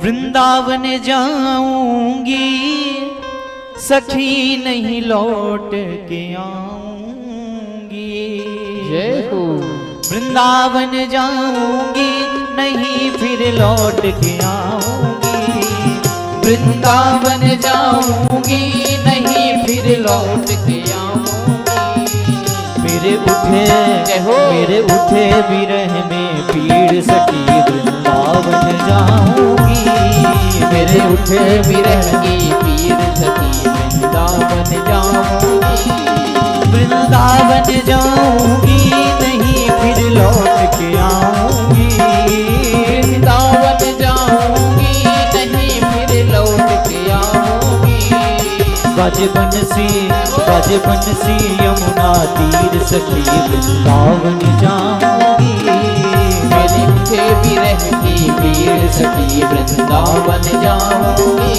वृंदावन जाऊंगी सखी नहीं लौट के आऊंगी। जय हो। वृंदावन जाऊंगी नहीं फिर लौट के आऊंगी। वृंदावन जाऊंगी नहीं फिर लौट के आऊंगी। मेरे उठे विरह में पीड़ सखी वृंदावन जाऊंगी। मेरे उठे विरह की पीर सखी वृंदावन जाऊंगी। वृंदावन जाऊंगी नहीं फिर लौट के आऊंगी। वृंदावन जाऊंगी नहीं फिर लौट के आऊंगी। बजबन सी यमुना तीर सखी वृंदावन जाऊंगी। मेरे उठे विरह की पीर सखी वृंदावन जाऊंगी।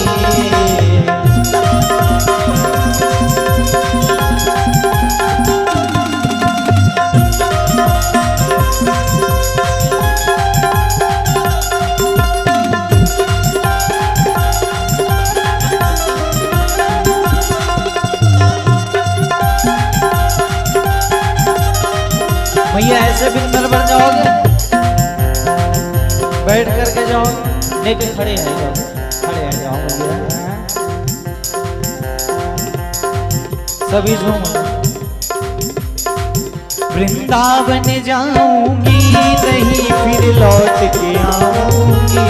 भैया ऐसे बिंदर बन जाओगे, बैठ करके जाओ, नहीं तो खड़े हैं जाओ, खड़े हैं जाओ भैया, सभी झूमो। वृंदावन जाऊंगी नहीं फिर लौट के आऊंगी।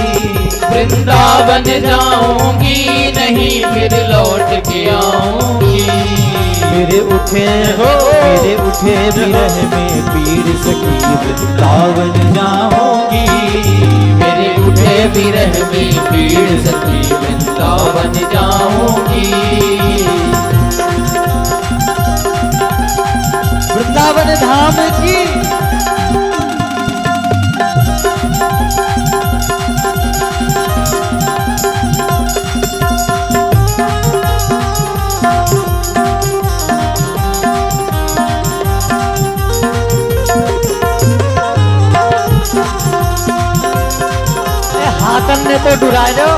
वृंदावन जाऊंगी नहीं फिर लौट के आऊंगी। मेरे उठे विरह में पीड़ सखी वृंदावन जाऊंगी। मेरे उठे विरह में पीड़ सखी वृंदावन जाऊंगी। वृंदावन धाम की हाथन ने तो डुरा दो।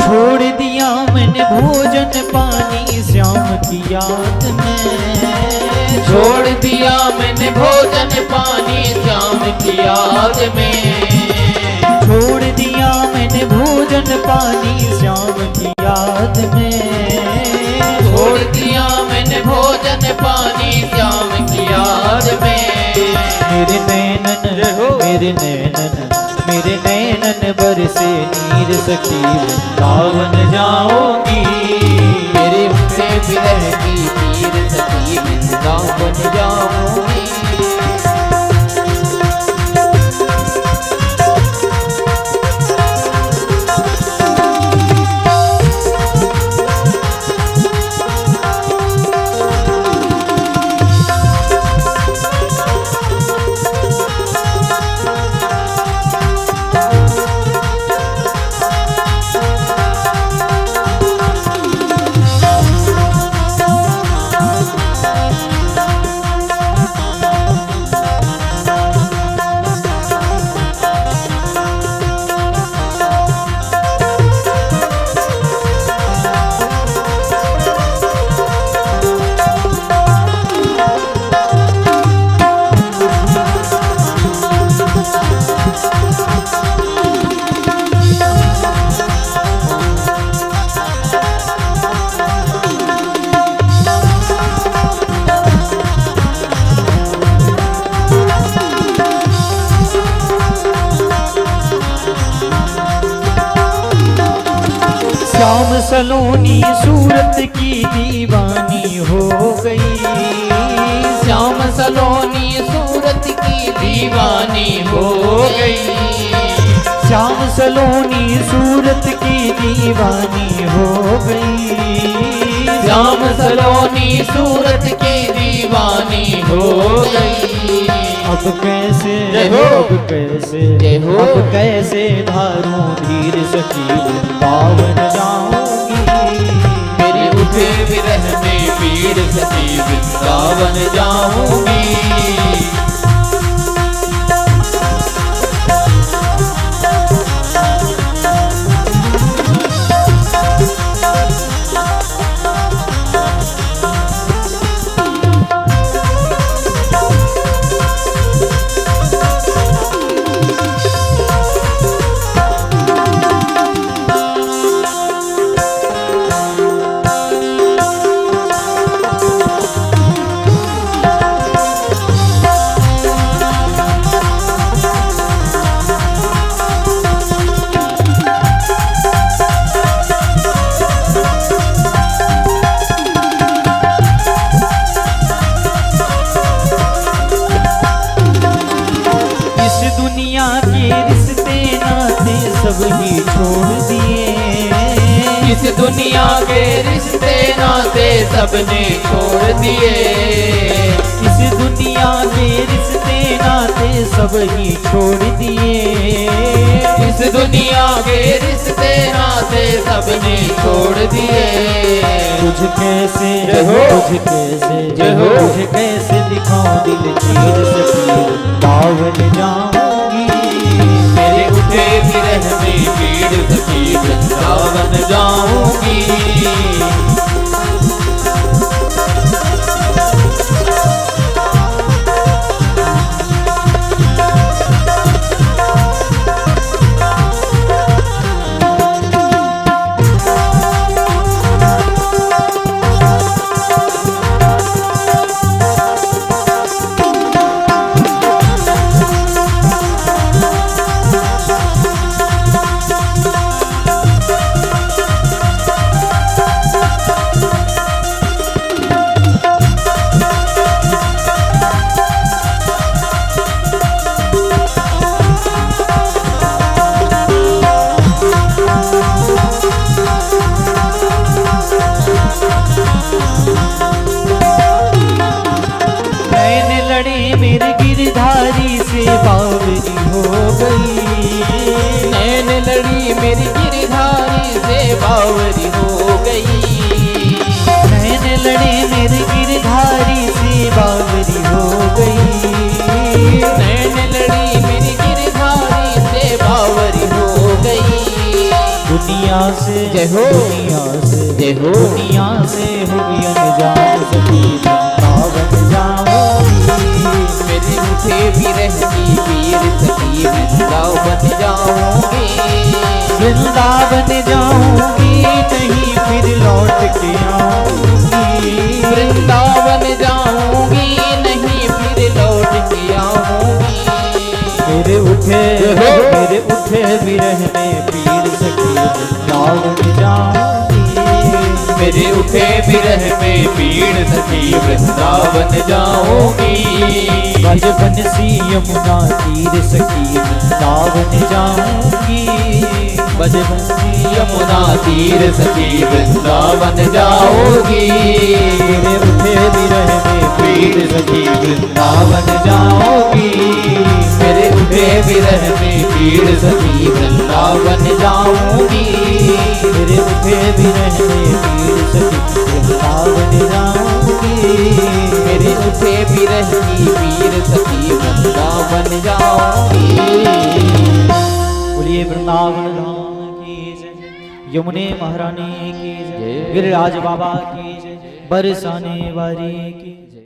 छोड़ दिया मैंने भोजन पानी श्याम की याद में। छोड़ दिया मैंने भोजन पानी श्याम की याद में। छोड़ दिया मैंने भोजन पानी श्याम की याद में। छोड़ दिया मैंने भोजन पानी श्याम की याद में। मेरे नैनन बरसे नीर सखी वृंदावन जाऊंगी। मेरे उठे विरह की पीर सखी वृंदावन जाऊंगी। श्याम सलोनी सूरत की दीवानी हो गई। श्याम सलोनी सूरत की दीवानी हो गई। श्याम सलोनी सूरत की दीवानी हो गई। श्याम सलोनी सूरत की दीवानी हो गई। अब कैसे जय हो। अब कैसे जय हो। अब कैसे धारूं धीर सखी वृंदावन जाऊंगी। मेरे उठे विरह में पीर सखी वृंदावन जाऊंगी। दुनिया के रिश्ते नाते सब ही छोड़ दिए। इस दुनिया के रिश्ते नाते सबने छोड़ दिए। इस दुनिया के रिश्ते नाते सब ही छोड़ दिए। इस दुनिया के रिश्ते नाते सबने छोड़ दिए। तुझ कैसे जय हो। तुझ कैसे जय हो। तुझ कैसे दिखाऊं दिल चीर सखी वृंदावन जाऊंगी। मेरे उठे विरह में पीर सखी वृंदावन जाऊंगी। मेरे गिरधारी से बावरी हो गई। नैन लड़ी मेरी गिरधारी से बावरी हो गई। नैन लड़े मेरे गिरधारी से बावरी हो गई। नैन लड़ी मेरी गिरधारी से बावरी हो गई। दुनिया से जय हो। दुनिया से जय हो। दुनिया से हुई अनजान सखी वृंदावन जाऊंगी। मेरे उठे विरह की पीर सखी वृंदावन जाऊंगी। वृंदावन जाऊंगी नहीं फिर लौट के आऊंगी। वृंदावन जाऊंगी नहीं फिर लौट के आऊंगी। मेरे उठे विरह में पीर सखी वृंदावन जाऊंगी। मेरे उठे विरह में पीड़ सखी वृंदावन जाऊंगी। बज बंसी यमुना तीर सखी वृंदावन जाऊंगी। बज बंसी यमुना तीर सखी वृंदावन जाऊंगी। मेरे उठे विरह में पीड़ सखी वृंदावन जाऊंगी। मेरे उठे विरह में पीड़ सखी वृंदावन जाऊंगी। मेरे उठे विरह में पीर सखी वृंदावन जाऊंगी। मेरे उठे विरह की पीर सखी वृंदावन जाऊंगी। बोलिए वृंदावन धाम की जय। यमुने महारानी की जय। गिरिराज बाबा की जय। बरसाने वाली की जय।